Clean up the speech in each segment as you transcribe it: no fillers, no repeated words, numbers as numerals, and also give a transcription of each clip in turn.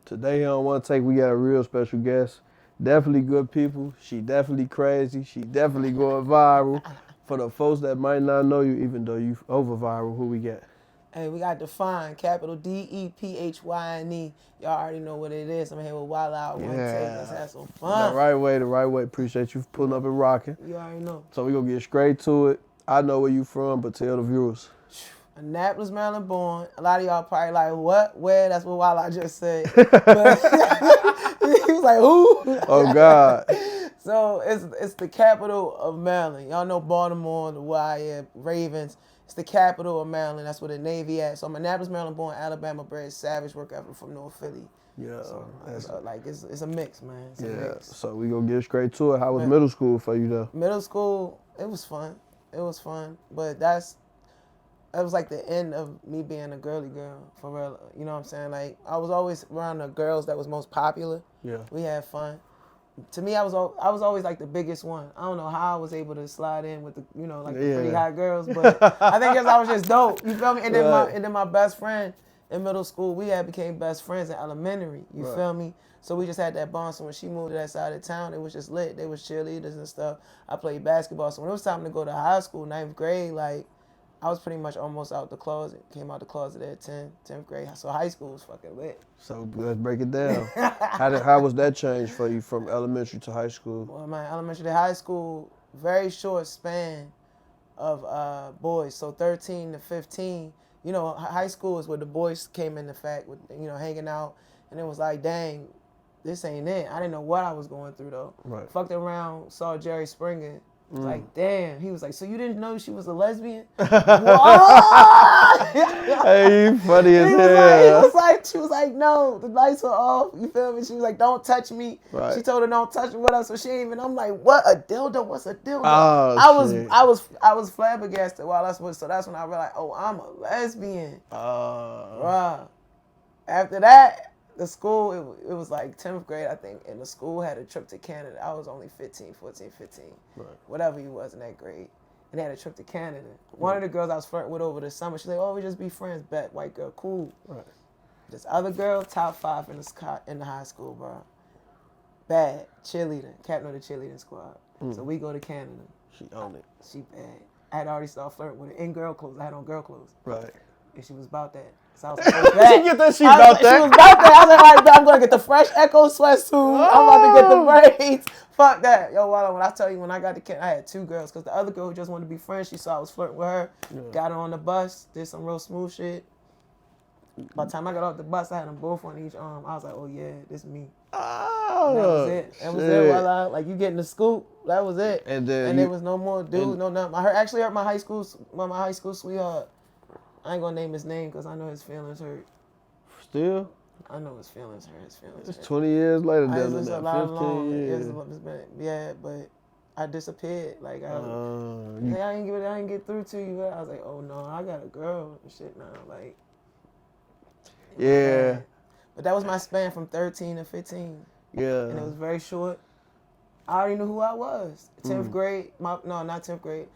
Today on One Take, we got a real special guest. Definitely good people. She definitely crazy. She definitely going viral. For the folks that might not know you, even though you over viral, who we got? Hey, we got Dephyne, capital Dephyne. Y'all already know what it is. I'm here with Wild Out One Take. Let's have some fun. The right way. Appreciate you pulling up and rocking. You already know. So we gonna get straight to it. I know where you from, but tell the viewers. Annapolis, Maryland born. A lot of y'all probably like, what? Where? That's what Wild Out just said. But he was like, who? Oh God. So it's the capital of Maryland. Y'all know Baltimore, the Wire, Ravens. It's the capital of Maryland. That's where the Navy at. So I'm Annapolis, Maryland born, Alabama bred, savage work ethic from North Philly. Yeah. So like it's a mix, man. It's a mix. So we gonna get straight to it. How was middle school for you though? Middle school, it was fun. But that was like the end of me being a girly girl, for real. You know what I'm saying? Like I was always around the girls that was most popular. Yeah. We had fun. To me, I was always like the biggest one. I don't know how I was able to slide in with the the pretty hot girls, but I think because I was just dope. You feel me? And then my best friend in middle school, we became best friends in elementary. You feel me? So we just had that bond. So when she moved to that side of town, it was just lit. They was cheerleaders and stuff. I played basketball. So when it was time to go to high school, 9th grade, like I was pretty much almost out the closet. Came out the closet at 10th grade. So high school was fucking lit. So let's break it down. How was that change for you from elementary to high school? Well, man, elementary to high school, very short span of boys. So 13 to 15. You know, high school is where the boys came into fact with hanging out, and it was like, dang, this ain't it. I didn't know what I was going through though. Right. Fucked around, saw Jerry Springer. Like, damn. He was like, so you didn't know she was a lesbian? What? Hey, you funny as hell. She was like, no, the lights were off. You feel me? She was like, don't touch me. Right. She told her don't touch me with us, so she ain't even. I'm like, what, a dildo? What's a dildo? Oh, I was flabbergasted while I was. So that's when I realized, oh, I'm a lesbian. Bruh. After that, the school, it was like 10th grade, I think, and the school had a trip to Canada. I was only 15, Right. whatever you was in that grade. And they had a trip to Canada. One of the girls I was flirting with over the summer, she's like, oh, we just be friends, bet, white girl, cool. Right. This other girl, top 5 in the high school, bro. Bad, cheerleader, captain of the cheerleading squad. So we go to Canada. She owned it. She bad. I had already started flirting with her in girl clothes. I had on girl clothes. Right. And she was about that. So I was like, oh, She get that she about that. She was about that. I was like, all right, I'm going to get the fresh Echo sweatsuit. I'm about to get the braids. Fuck that. Yo, when I tell you, when I got to Canada, I had 2 girls. Because the other girl who just wanted to be friends, she saw I was flirting with her. Yeah. Got her on the bus. Did some real smooth shit. By the time I got off the bus, I had them both on each arm. I was like, oh, yeah, this is me. Oh, that was it. That was it. While like, you getting the scoop. That was it. And then there was no more dude, no nothing. I actually hurt my high school sweetheart. I ain't gonna name his name because I know his feelings hurt. Still? I know his feelings hurt. It's 20 years later, it's than a that. lot 15 years. It's been, yeah, but I disappeared. Like I didn't get through to you. I was like, oh no, I got a girl and shit now. Like, yeah. But that was my span from 13 to 15. Yeah. And it was very short. I already knew who I was. 10th grade. Not 10th grade.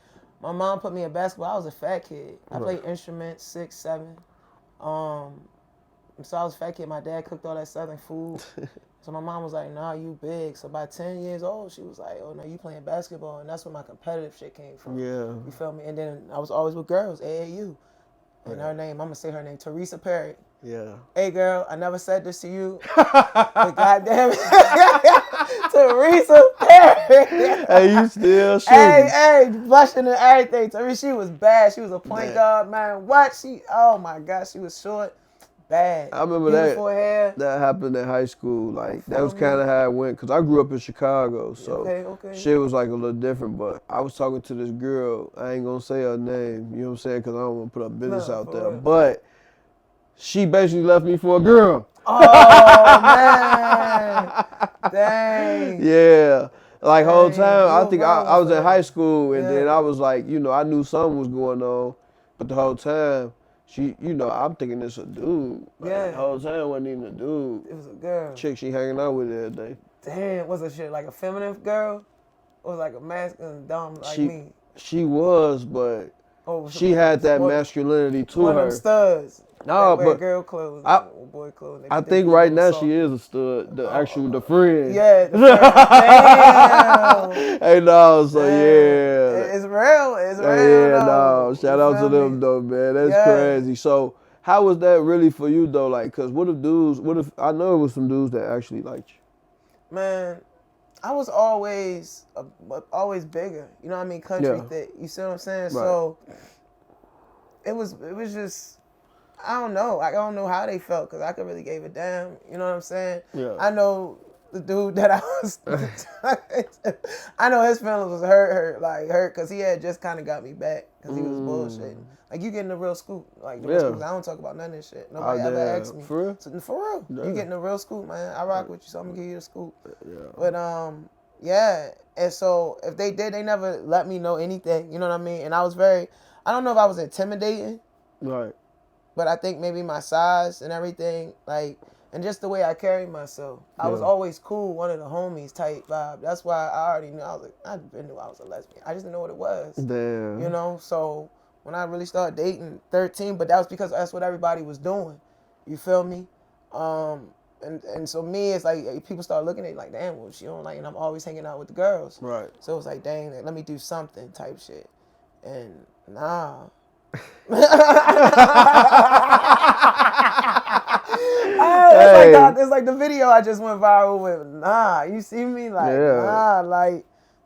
My mom put me in basketball. I was a fat kid. I played instruments, 6, 7. So I was a fat kid. My dad cooked all that Southern food. So my mom was like, nah, you big. So by 10 years old, she was like, oh, no, you playing basketball. And that's where my competitive shit came from. Yeah. You feel me? And then I was always with girls, AAU. And her name, I'm going to say her name, Teresa Perry. Yeah. Hey, girl, I never said this to you, but goddamn it, Teresa Perry. Hey, you still shooting. Hey, blushing and everything. Teresa, she was bad. She was a point guard, man. What? Oh, my God, she was short. Bad. I remember beautiful hair. That happened in high school. Like, that was kind of how it went. Because I grew up in Chicago, so shit was like a little different. But I was talking to this girl. I ain't going to say her name, you know what I'm saying? Because I don't want to put her business out there. Real. But she basically left me for a girl. Oh, man. Dang. Yeah. Like, whole time, I think I was in high school, and then I was like, I knew something was going on. But the whole time, she, I'm thinking it's a dude. Like, the whole time it wasn't even a dude. It was a girl. Chick she hanging out with every day. Damn, was it shit like a feminine girl? Or was it like a masculine dumb like me? She was, but she had that masculinity to her. One of them studs. No, but girl clothes, boy clothes. I think right now she is a stud. The friend. Yeah. The friend. Damn. Hey, no, so yeah. It's real. It's real. Yeah, no. Shout out to them though, man. That's crazy. So, how was that really for you though? Like, cause what if I know it was some dudes that actually liked you? Man, I was always bigger. You know what I mean? Country thick. You see what I'm saying? Right. So it was just. I don't know. I don't know how they felt because I could really gave a damn. You know what I'm saying? Yeah. I know the dude that I was. I know his feelings was hurt because he had just kind of got me back because he was bullshitting. Like you getting the real scoop. Like the real scoop. I don't talk about none of this shit. Nobody ever asked me. For real? For real. Yeah. You getting the real scoop, man. I rock with you, so I'm gonna give you the scoop. Yeah. But yeah. And so if they did, they never let me know anything. You know what I mean? And I was I don't know if I was intimidating. Right. But I think maybe my size and everything, like, and just the way I carry myself. I was always cool, one of the homies type vibe. That's why I already knew. I knew I was a lesbian. I just didn't know what it was. Damn. You know, so when I really started dating 13, but that was because that's what everybody was doing. You feel me? And so me, it's like people start looking at it like, damn, well, she don't like, and I'm always hanging out with the girls. Right. So it's like, dang, let me do something type shit. And nah. It's like the video I just went viral with. Nah, you see me like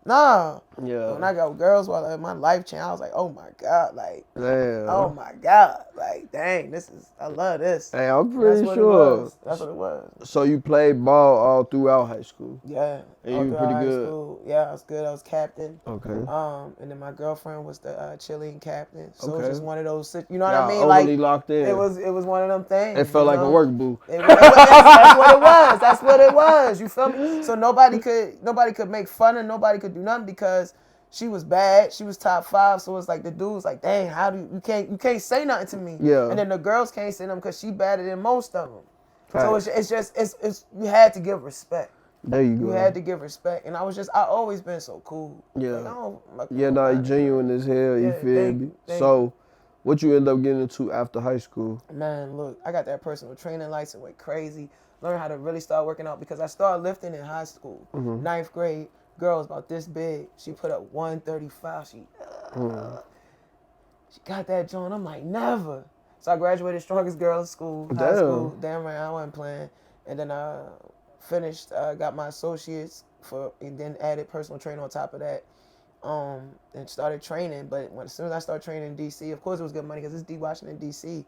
nah. Yeah. When I got girls, my life changed. I was like, oh my god, like, damn. Oh my god, like, dang, I love this. Hey, I'm pretty sure. That's what it was. So you played ball all throughout high school? Yeah. And you were pretty good? School. Yeah, I was good. I was captain. Okay. And then my girlfriend was the cheerleading captain. So it was just one of those, you know what I mean? Like, locked in. It was one of them things. It felt like a work boo. That's what it was. That's what it was. You feel me? So nobody could make fun and nobody could do nothing because she was bad. She was top 5. So it's like the dude's like, dang, how do you can't say nothing to me. Yeah. And then the girls can't say nothing because she better than most of them. Right. So it's you had to give respect. There you go. You had to give respect, and I always been so cool. Yeah. Like, you genuine as hell. You feel me? So, what you end up getting into after high school? Man, look, I got that personal training license, went crazy. Learned how to really start working out because I started lifting in high school. 9th grade, girl was about this big. She put up 135. She got that joint. I'm like, never. So I graduated strongest girl in school, high school. Damn right, I wasn't playing. And then finished, got my associates and then added personal training on top of that. And started training. But as soon as I started training in D.C., of course it was good money because it's Washington, D.C.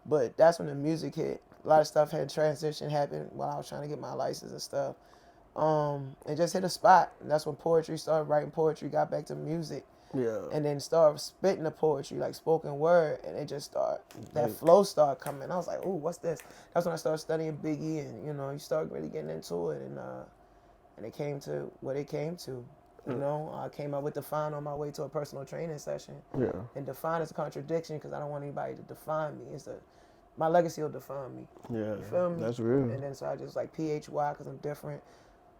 But that's when the music hit. A lot of stuff had transition happen while I was trying to get my license and stuff. It just hit a spot. And that's when poetry started, writing poetry, got back to music. Yeah. And then started spitting the poetry, like spoken word, and it just started, that flow started coming. I was like, ooh, what's this? That's when I started studying Biggie, and, you start really getting into it, and it came to what it came to. You know, I came up with Define on my way to a personal training session. Yeah. And Define is a contradiction because I don't want anybody to define me. My legacy will define me. Yeah. You feel me? That's real. And then so I just like PHY because I'm different.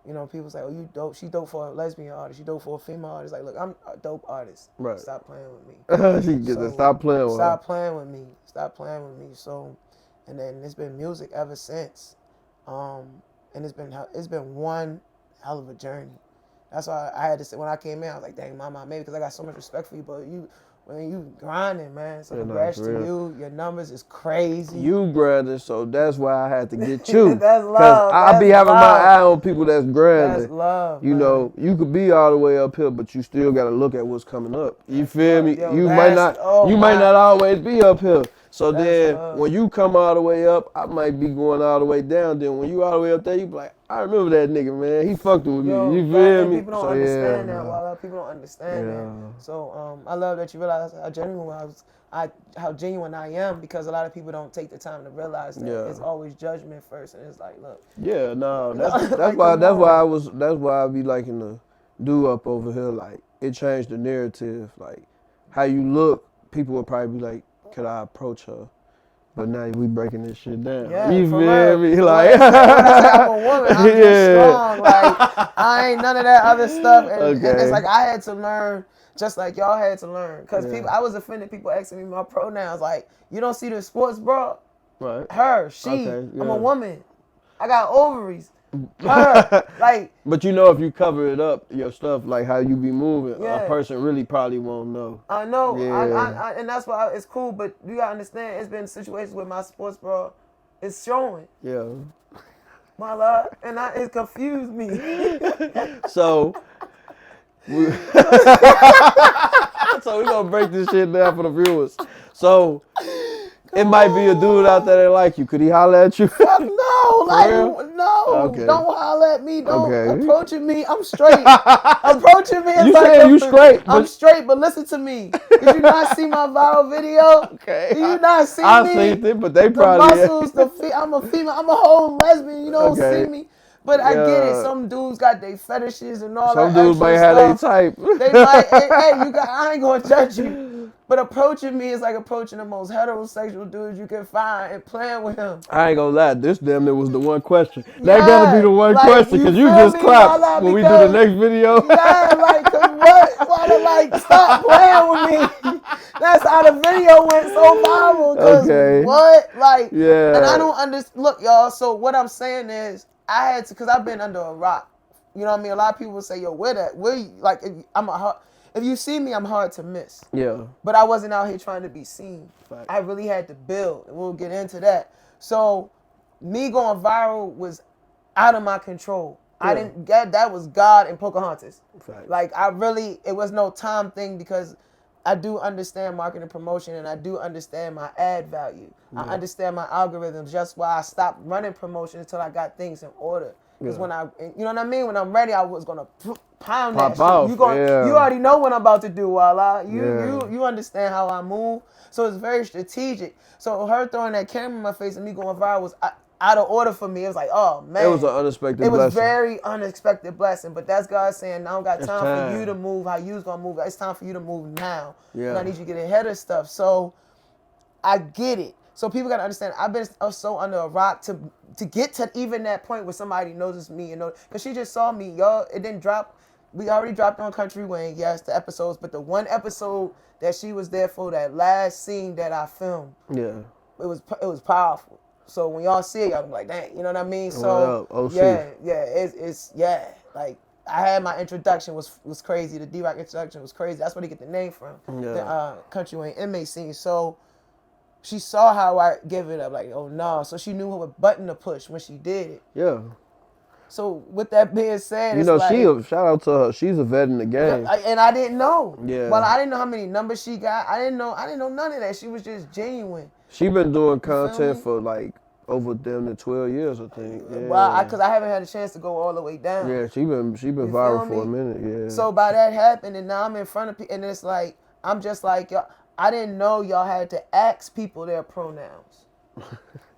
You know, people say, oh, you dope. She dope for a lesbian artist. She dope for a female artist. Like, look, I'm a dope artist. Right. Stop playing with me. Stop playing with Stop playing with me. Stop playing with me. So, and then it's been music ever since. And it's been one hell of a journey. That's why I had to say, when I came in, I was like, dang, mama, maybe because I got so much respect for you, but when you grinding, man. So congrats to you. Your numbers is crazy. You grinding, so that's why I had to get you. That's love. Because I be having my eye on people that's grinding. That's love. You know, you could be all the way up here, but you still got to look at what's coming up. You feel me? You might not always be up here. So then when you come all the way up, I might be going all the way down. Then when you all the way up there, you be like, I remember that nigga, man. He fucked with me. You feel me? People don't understand that. Well, people don't understand that. So I love that you realize how genuine I am because a lot of people don't take the time to realize that it's always judgment first, and it's like, look. Yeah, no, that's why I be liking to do up over here. Like it changed the narrative. Like how you look, people would probably be like, could I approach her? But now we breaking this shit down. Yeah, you for feel real. me? Like, when I say I'm a woman, I'm just strong. Like, I ain't none of that other stuff. And it's like I had to learn just like y'all had to learn. Because I was offended people asking me my pronouns. Like, you don't see the sports bra? Right. Her, she. Okay, yeah. I'm a woman. I got ovaries. Her. Like. But you know, if you cover it up, your stuff, like how you be moving, Yeah. a person really probably won't know. I know. Yeah. And that's why it's cool. But you got to understand, it's been situations where my sports bra is showing. Yeah. My love. And it confused me. So we're gonna break this shit down for the viewers. So it might be a dude out there that like you. Could he holler at you? Fuck no, no. Okay. Don't holler at me. Don't Okay. approaching me. I'm straight. Approaching me is you like saying you straight. I'm straight, but listen to me. Did you not see my viral video? Okay. Did you not see me? I seen it, but they probably the muscles. I'm a female. I'm a whole lesbian. You don't see me. But I get it. Some dudes got their fetishes and all that. Some dudes might have their type. They might. Hey, I ain't gonna judge you. But approaching me is like approaching the most heterosexual dude you can find and playing with him. I ain't gonna lie. This damn near was the one question. That gotta be the one question because you just clapped when we do the next video. Yeah, like, cause what? Why to like stop playing with me? That's how the video went so viral. Cause what? Like, yeah. And I don't understand. Look, y'all. So what I'm saying is, I had to, cause I've been under a rock. You know what I mean? A lot of people say, "Yo, where that? Where you, like? If you see me, I'm hard to miss." Yeah. But I wasn't out here trying to be seen. Fact. I really had to build, and we'll get into that. So, me going viral was out of my control. Yeah. I didn't get that was God and Pocahontas. Fact. Like it was no time thing because I do understand marketing and promotion, and I do understand my ad value. Yeah. I understand my algorithms. Just why I stopped running promotion until I got things in order. Because when you know what I mean? When I'm ready, I was going to pound that shit. You already know what I'm about to do, Walla. You understand how I move. So it's very strategic. So her throwing that camera in my face and me going viral was out of order for me. It was like, oh, man. It was an unexpected blessing. It was very unexpected blessing. But that's God saying, I don't got time for you to move how you was going to move. It's time for you to move now. Yeah. And I need you to get ahead of stuff. So I get it. So people got to understand, I've been so under a rock to get to even that point where somebody notices me. Because she just saw me. Y'all, it didn't drop. We already dropped on Country Wayne, yes, the episodes. But the one episode that she was there for, that last scene that I filmed, yeah, it was powerful. So when y'all see it, y'all be like, dang, you know what I mean? So it's like I had my introduction was crazy. The D-Rock introduction was crazy. That's where they get the name from. Yeah. The Country Wayne inmate scene. So she saw how I give it up, like, oh no. So she knew what button to push when she did it. Yeah. So with that being said, shout out to her. She's a vet in the game. And I didn't know. Yeah. Well, I didn't know how many numbers she got. I didn't know none of that. She was just genuine. She been doing content for like over damn near 12 years, I think. Yeah. Well, because I haven't had a chance to go all the way down. Yeah, she been viral for a minute. Yeah. So by that happened, and now I'm in front of people, and it's like I'm just like y'all. I didn't know y'all had to ask people their pronouns.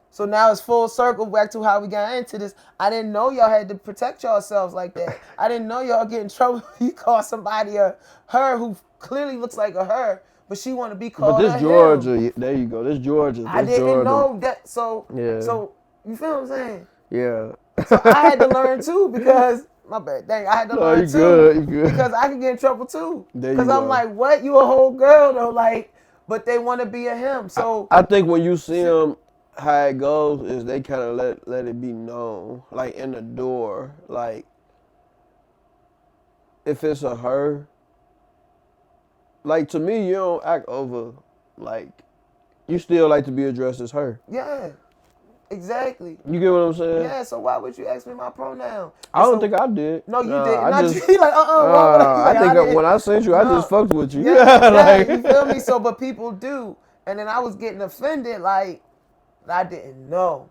So now it's full circle back to how we got into this. I didn't know y'all had to protect yourselves like that. I didn't know y'all get in trouble if you call somebody a her who clearly looks like a her, but she want to be called a him. But this Georgia, there you go. This Georgia. I didn't know that. So you feel what I'm saying? Yeah. So I had to learn too because my bad. Dang, I had to learn too. You good. Because I can get in trouble too. Because I'm like, what? You a whole girl though? Like, but they want to be a him. So I think when you see them, how it goes is they kind of let it be known, like in the door, like if it's a her, like to me you don't act over, like you still like to be addressed as her. Yeah, exactly. You get what I'm saying? Yeah. So why would you ask me my pronoun? I don't think I did. No, you didn't. I think when I sent you, I just fucked with you. Yeah, like, you feel me? So, but people do, and then I was getting offended, like. I didn't know.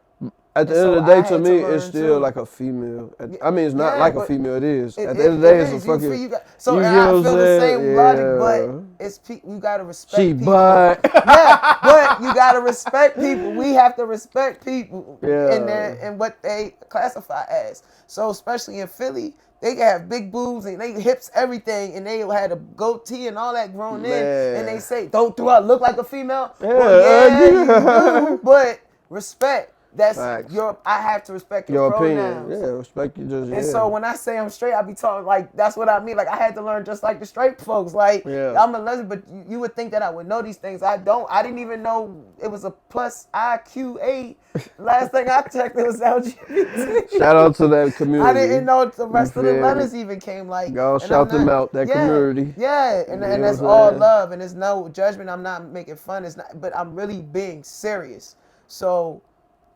At the end of the day, to me, it's still like a female. I mean, it's not like a female. It is. At the end of the day, it's a fucking. So and I feel the same logic, but you gotta respect people. But yeah, but you gotta respect people. We have to respect people in what they classify as. So especially in Philly, they can have big boobs and they hips everything, and they had a goatee and all that grown in, and they say, "Don't do I look like a female?" Well, you do, but respect. That's facts. I have to respect your pronouns. Opinion. Yeah, respect you just. And so when I say I'm straight, I be talking like that's what I mean. Like I had to learn just like the straight folks. Like I'm a lesbian, but you would think that I would know these things. I don't. I didn't even know it was a plus IQ8. Last thing I checked, it was LGBT. Shout out to that community. I didn't know the rest of the letters even came. Like y'all shout them out. That community. Yeah, and that's all love, and there's no judgment. I'm not making fun. It's not, but I'm really being serious. So.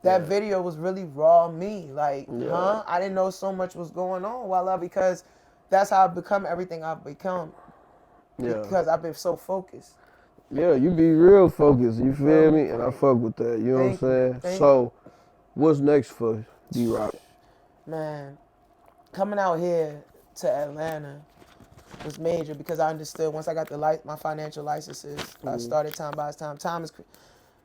That video was really raw me. Like, I didn't know so much was going on, voila, because that's how I've become everything I've become. Yeah. Because I've been so focused. Yeah, you be real focused, you feel me? And I fuck with that, you know what I'm saying? So, what's next for D-Rock? Man, coming out here to Atlanta was major because I understood once I got my financial licenses, I started time by time.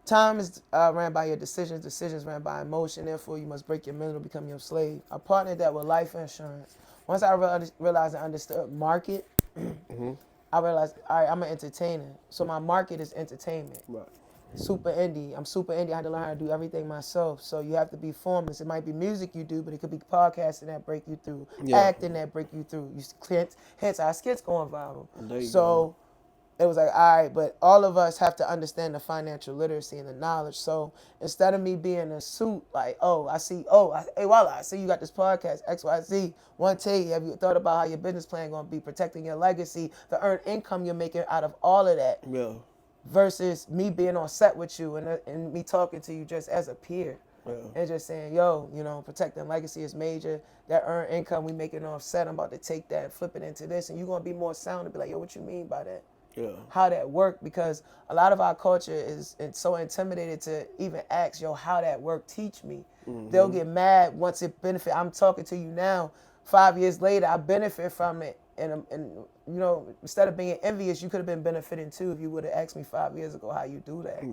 Time is ran by your decisions. Decisions ran by emotion. Therefore, you must break your mental, become your slave. I partnered that with life insurance. Once I realized and understood market, I realized, all right, I'm an entertainer. So my market is entertainment. Right. Super indie. I'm super indie. I had to learn how to do everything myself. So you have to be formless. It might be music you do, but it could be podcasting that break you through, acting that break you through. Hence our skits going viral. So it was like, all right, but all of us have to understand the financial literacy and the knowledge. So instead of me being a suit, like, I see you got this podcast, XYZ, one take, have you thought about how your business plan going to be, protecting your legacy, the earned income you're making out of all of that, versus me being on set with you and me talking to you just as a peer. And just saying, protecting legacy is major. That earned income we making off set, I'm about to take that and flip it into this, and you're going to be more sound and be like, yo, what you mean by that? How that work, because a lot of our culture is so intimidated to even ask, how that work, teach me. They'll get mad once it benefit. I'm talking to you now, 5 years later, I benefit from it, and instead of being envious, you could have been benefiting too if you would have asked me 5 years ago how you do that.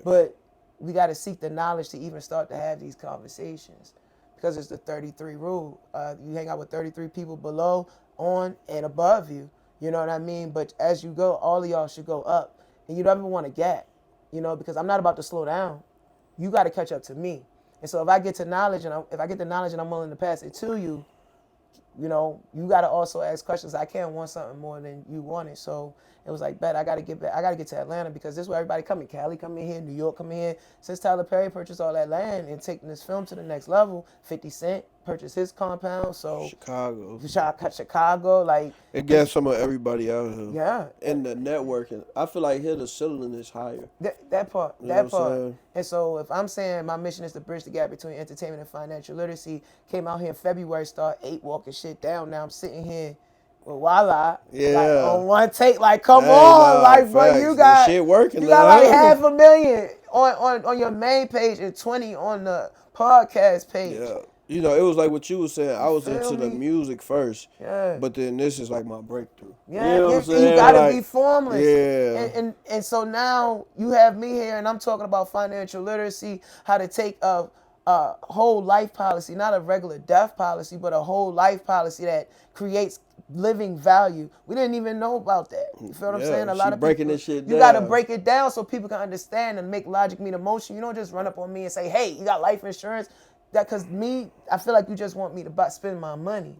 But we got to seek the knowledge to even start to have these conversations, because it's the 33 rule. You hang out with 33 people below, on, and above you. You know what I mean? But as you go, all of y'all should go up. And you don't ever want to gap, because I'm not about to slow down. You got to catch up to me. And so if I get the knowledge and I'm willing to pass it to you, you got to also ask questions. I can't want something more than you want it. So it was like, bet I got to get back. I got to get to Atlanta, because this is where everybody coming. Cali coming here, New York coming here. Since Tyler Perry purchased all that land and taking this film to the next level, 50 Cent purchased his compound. So Chicago, like it gets some of everybody out here. Yeah, and the networking. I feel like here the ceiling is higher. That part. And so if I'm saying my mission is to bridge the gap between entertainment and financial literacy, came out here in February, start 8 walking shit down. Now I'm sitting here. Well, voila. Yeah. Like, on one take, like, come on, like, bro, you got shit working. You got like $500,000 on your main page and 20 on the podcast page. Yeah. It was like what you were saying. I was into the music first. Yeah. But then this is like my breakthrough. Yeah. You gotta be formless. Yeah. And so now you have me here, and I'm talking about financial literacy, how to take a whole life policy, not a regular death policy, but a whole life policy that creates living value. We didn't even know about that. You feel what I'm saying? A lot of breaking this shit down. You got to break it down so people can understand and make logic meet emotion. You don't just run up on me and say, hey, you got life insurance. Because I feel like you just want me to spend my money.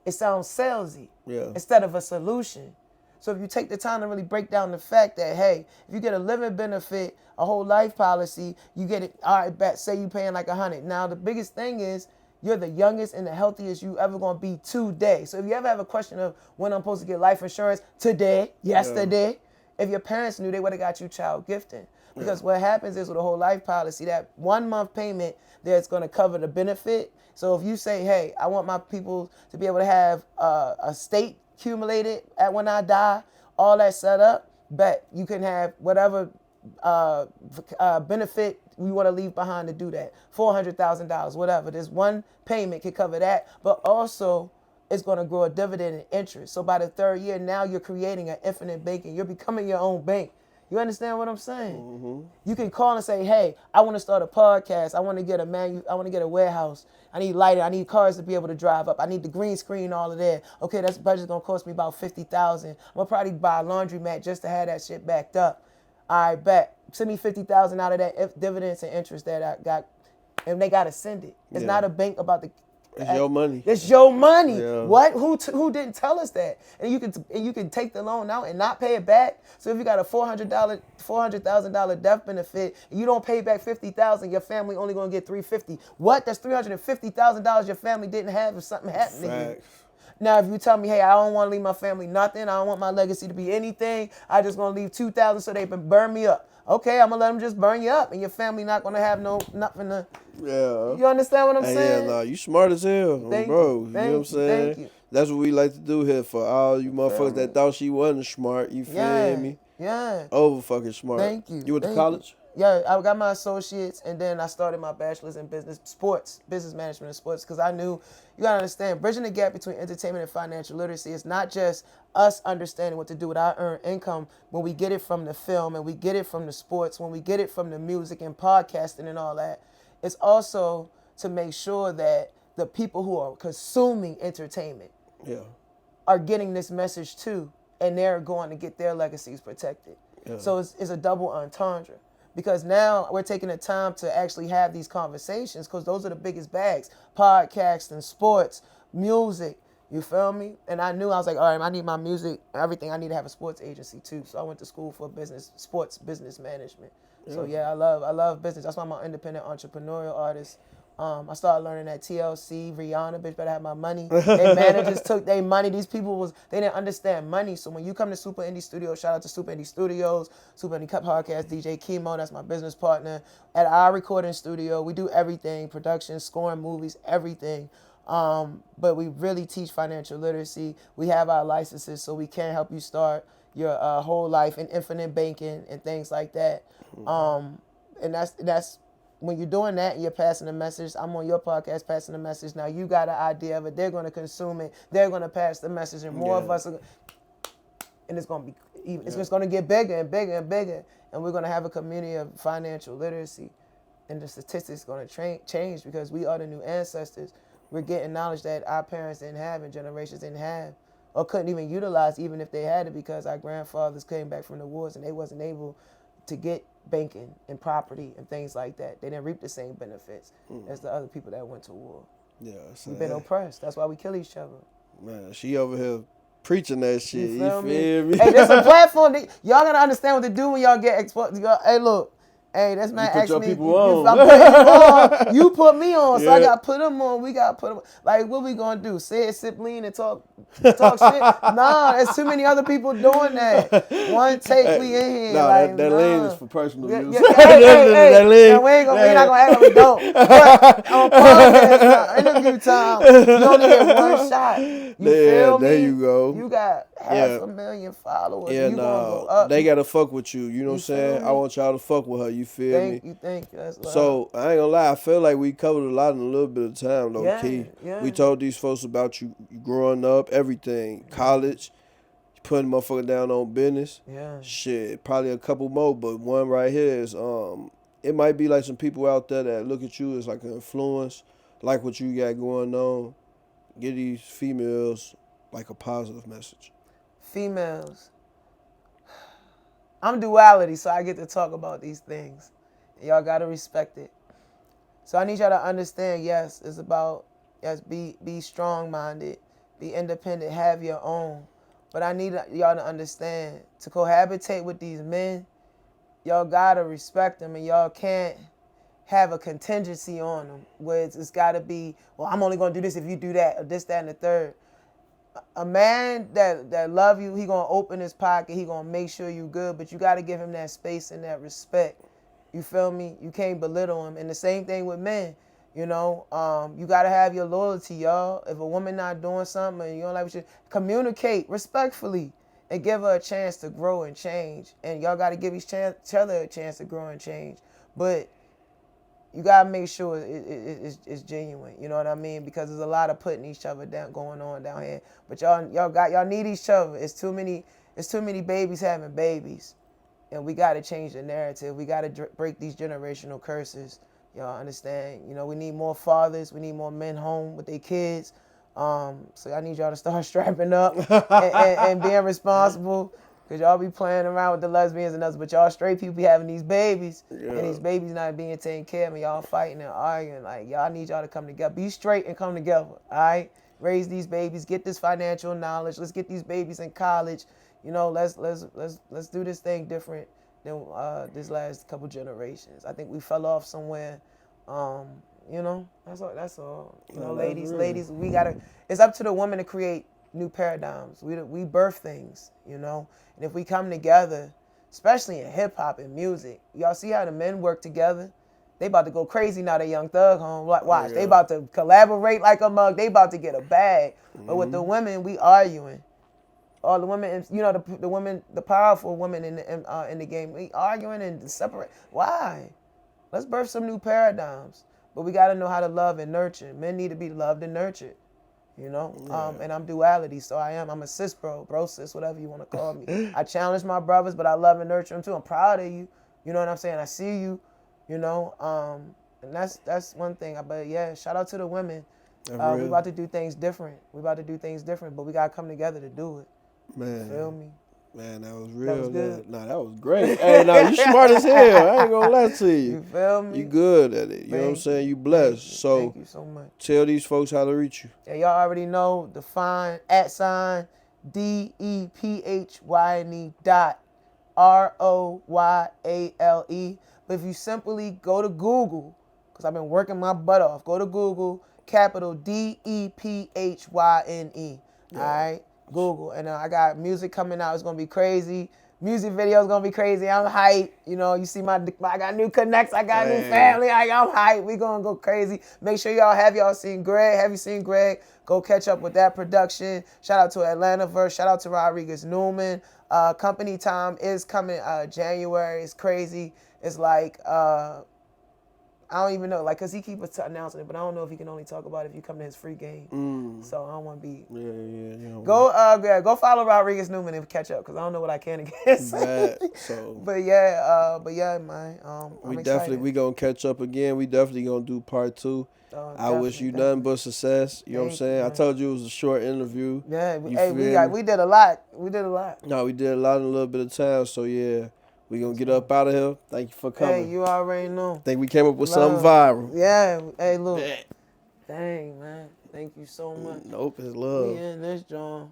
It sounds salesy instead of a solution. So if you take the time to really break down the fact that, hey, if you get a living benefit, a whole life policy, you get it, all right, bet, say you paying like $100. Now, the biggest thing is you're the youngest and the healthiest you ever going to be today. So if you ever have a question of when I'm supposed to get life insurance, today, yesterday, if your parents knew, they would have got you child gifting. Because what happens is with a whole life policy, that 1 month payment that's going to cover the benefit. So if you say, hey, I want my people to be able to have a state accumulated at when I die, all that set up, bet you can have whatever benefit we want to leave behind to do that. $400,000, whatever. This one payment can cover that. But also it's going to grow a dividend in interest. So by the third year, now you're creating an infinite banking. You're becoming your own bank. You understand what I'm saying? Mm-hmm. You can call and say, "Hey, I want to start a podcast. I want to get I want to get a warehouse. I need lighting. I need cars to be able to drive up. I need the green screen, all of that. Okay, that's budget's gonna cost me about $50,000. I'm gonna probably buy a laundromat just to have that shit backed up. I bet. Send me $50,000 out of that dividends and interest that I got, and they gotta send it. It's not a bank about the. It's your money. It's your money. Yeah. What? Who didn't tell us that? And you can take the loan out and not pay it back. So if you got a $400,000 death benefit, and you don't pay back $50,000, your family only gonna get $350. What? That's $350,000 your family didn't have if something happened to you. Now, if you tell me, hey, I don't want to leave my family nothing, I don't want my legacy to be anything, I just gonna leave $2,000 so they can burn me up. Okay, I'm gonna let them just burn you up, and your family not gonna have nothing to. Yeah. You understand what I'm saying? Yeah, nah, you smart as hell, bro. You know what I'm saying? Thank you. That's what we like to do here for all you motherfuckers that thought she wasn't smart. You feel me? Yeah. Over fucking smart. Thank you. You went to college? Yeah, I got my associates, and then I started my bachelor's in business management and sports, because I knew, you gotta understand, bridging the gap between entertainment and financial literacy is not just us understanding what to do with our earned income when we get it from the film and we get it from the sports, when we get it from the music and podcasting and all that. It's also to make sure that the people who are consuming entertainment are getting this message too, and they're going to get their legacies protected. Yeah. So it's a double entendre. Because now we're taking the time to actually have these conversations, because those are the biggest bags. Podcasting, sports, music, you feel me? And I knew, I was like, all right, I need my music, everything. I need to have a sports agency too. So I went to school for sports business management. Yeah. So yeah, I love business. That's why I'm an independent entrepreneurial artist. I started learning at TLC, Rihanna, bitch better have my money. Their managers took their money. These people they didn't understand money. So when you come to Super Indie Studios, shout out to Super Indie Studios, Super Indie Cup Podcast, DJ Chemo, that's my business partner. At our recording studio, we do everything, production, scoring movies, everything. But we really teach financial literacy. We have our licenses, so we can help you start your whole life in infinite banking and things like that. And that's when you're doing that and you're passing the message. I'm on your podcast passing the message. Now you got an idea of it. They're going to consume it. They're going to pass the message, and more of us are, and it's going to be even. It's just going to get bigger and bigger and bigger, and we're going to have a community of financial literacy, and the statistics are going to change, because we are the new ancestors. We're getting knowledge that our parents didn't have and generations didn't have, or couldn't even utilize, even if they had it, because our grandfathers came back from the wars and they wasn't able to get banking and property and things like that. They didn't reap the same benefits as the other people that went to war. Yeah, so we've been oppressed. That's why we kill each other. Man, she over here preaching that shit. You feel me? Hey, there's a platform. Y'all gotta understand what to do when y'all get exposed. Hey, look. Hey, that's man asked me. You put me on, so I got to put them on. We got to put them. Like, what we going to do? Say it, sip lean, and talk shit? Nah, there's too many other people doing that. One take, we in here. Nah, like, that lean is for personal use. Hey, that lean. We not going to act like we don't. But on podcast, interview time, you only get one shot. You feel me? There you go. You got 500,000 followers. Yeah, you no. Go up. They got to fuck with you. You know what I'm saying? I want y'all to fuck with her. You feel me? Thank you. That's love. So, I ain't gonna lie, I feel like we covered a lot in a little bit of time, though, Key. Yeah. We told these folks about you growing up, everything, college, putting motherfucker down on business. Yeah. Shit, probably a couple more, but one right here is, it might be like some people out there that look at you as like an influence, like what you got going on. Give these females like a positive message. Females. I'm duality, so I get to talk about these things. Y'all got to respect it. So I need y'all to understand, yes, it's about, yes, be strong-minded, be independent, have your own. But I need y'all to understand, to cohabitate with these men, y'all got to respect them, and y'all can't have a contingency on them where it's got to be, well, I'm only going to do this if you do that, or this, that, and the third. A man that love you, he going to open his pocket, he going to make sure you good, but you got to give him that space and that respect. You feel me? You can't belittle him. And the same thing with men, you know. You got to have your loyalty, y'all. If a woman not doing something and you don't like what she, communicate respectfully and give her a chance to grow and change. And y'all got to give each other a chance to grow and change. But you gotta make sure it's genuine. You know what I mean? Because there's a lot of putting each other down going on down here. But y'all need each other. It's too many babies having babies, and we gotta change the narrative. We gotta break these generational curses. Y'all understand? You know, we need more fathers. We need more men home with their kids. So I need y'all to start strapping up and being responsible. Cause y'all be playing around with the lesbians and us, but y'all straight people be having these babies, and these babies not being taken care of, and y'all fighting and arguing. Like, y'all need y'all to come together. Be straight and come together, all right? Raise these babies, get this financial knowledge. Let's get these babies in college. You know, let's do this thing different than this last couple generations. I think we fell off somewhere. You know, that's all. You know, ladies, we gotta. It's up to the woman to create new paradigms. We birth things, you know. And if we come together, especially in hip hop and music, y'all see how the men work together? They about to go crazy now. They Young Thug home. Watch, they about to collaborate like a mug. They about to get a bag. But with the women, we arguing. All the women, you know, the women, the powerful women in the game, we arguing and separate. Why? Let's birth some new paradigms. But we got to know how to love and nurture. Men need to be loved and nurtured. You know, and I'm duality, so I'm a cis bro, sis, whatever you want to call me. I challenge my brothers, but I love and nurture them too. I'm proud of you. You know what I'm saying? I see you. You know, and that's one thing. But yeah, shout out to the women. We about to do things different. But we gotta come together to do it. Man, you feel me? Man, that was real. That was good. Nah, that was great. Hey, nah, you smart as hell. I ain't gonna lie to you. You feel me? You good at it. You know what I'm saying? You blessed. Thank you so much. Tell these folks how to reach you. Yeah, y'all already know. Dephyne @dephyne.royale. But if you simply go to Google, because I've been working my butt off, go to Google, capital DEPHYNE. All right? Google. And I got music coming out. It's going to be crazy. Music videos going to be crazy. I'm hyped. You know, you see I got new connects. I got new family. I'm hyped. We going to go crazy. Make sure y'all seen Greg. Have you seen Greg? Go catch up with that production. Shout out to Atlantaverse. Shout out to Rodriguez Newman. Company time is coming January. It's crazy. It's like... I don't even know, like, because he keeps announcing it, but I don't know if he can only talk about it if you come to his free game. So I don't want to be... Yeah. Go follow Rodriguez Newman and catch up, because I don't know what I can against. But yeah, man. We going to catch up again. We definitely going to do part 2. I wish you nothing but success. You know what I'm saying? I told you it was a short interview. Yeah, we did a lot. No, we did a lot in a little bit of time, so yeah. We gonna get up out of here. Thank you for coming. Hey, you already know. Think we came up with something viral. Yeah. Hey, look. Dang, man. Thank you so much. Nope, it's love. We in this, John.